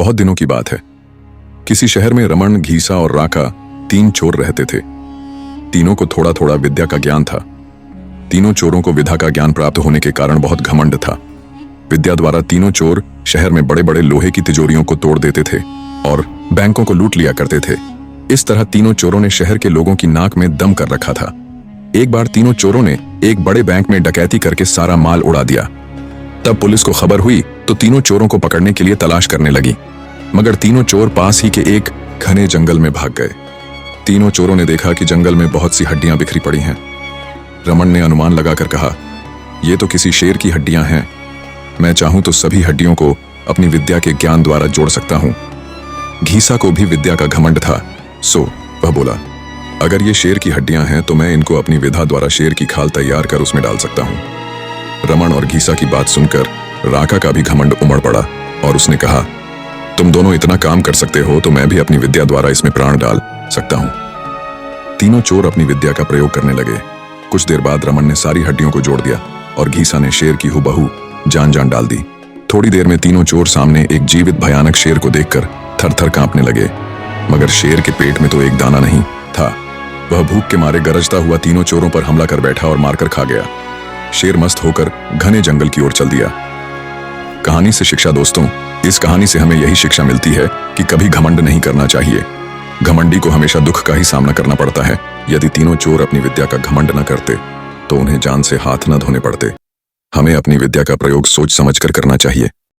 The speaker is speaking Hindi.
बहुत दिनों की बात है। किसी शहर में रमन, घीसा और राका 3 चोर रहते थे। तीनों को थोड़ा थोड़ा विद्या का ज्ञान था। तीनों चोरों को विद्या का ज्ञान प्राप्त होने के कारण बहुत घमंड था। विद्या द्वारा तीनों चोर शहर में बड़े बड़े लोहे की तिजोरियों को तोड़ देते थे और बैंकों को लूट लिया करते थे। इस तरह तीनों चोरों ने शहर के लोगों की नाक में दम कर रखा था। एक बार तीनों चोरों ने एक बड़े बैंक में डकैती करके सारा माल उड़ा दिया। तब पुलिस को खबर हुई तो तीनों चोरों को पकड़ने के लिए तलाश करने लगी, मगर तीनों चोर पास ही के एक घने जंगल में भाग गए। तीनों चोरों ने देखा कि जंगल में बहुत सी हड्डियां बिखरी पड़ी हैं। रमन ने अनुमान लगाकर कहा, ये तो किसी शेर की हड्डियां हैं। मैं चाहूं तो सभी हड्डियों को अपनी विद्या के ज्ञान द्वारा जोड़ सकता हूं। घीसा को भी विद्या का घमंड था, सो वह बोला, अगर ये शेर की हड्डियां हैं तो मैं इनको अपनी विधा द्वारा शेर की खाल तैयार कर उसमें डाल सकता हूं। रमन और घीसा की बात सुनकर राका का भी घमंड उमड़ पड़ा और उसने कहा, तुम दोनों इतना काम कर सकते हो तो मैं भी अपनी विद्या द्वारा इसमें प्राण डाल सकता हूं। तीनों चोर अपनी विद्या का प्रयोग करने लगे। कुछ देर बाद रमन ने सारी हड्डियों को जोड़ दिया और घीसा ने शेर की हुबहू जान जान डाल दी। थोड़ी देर में तीनों चोर सामने एक जीवित भयानक शेर को देखकर थर थर कांपने लगे, मगर शेर के पेट में तो एक दाना नहीं था। वह भूख के मारे गरजता हुआ तीनों चोरों पर हमला कर बैठा और मारकर खा गया। शेर मस्त होकर घने जंगल की ओर चल दिया। कहानी से शिक्षा दोस्तों, इस कहानी से हमें यही शिक्षा मिलती है कि कभी घमंड नहीं करना चाहिए। घमंडी को हमेशा दुख का ही सामना करना पड़ता है। यदि तीनों चोर अपनी विद्या का घमंड न करते तो उन्हें जान से हाथ न धोने पड़ते। हमें अपनी विद्या का प्रयोग सोच समझकर करना चाहिए।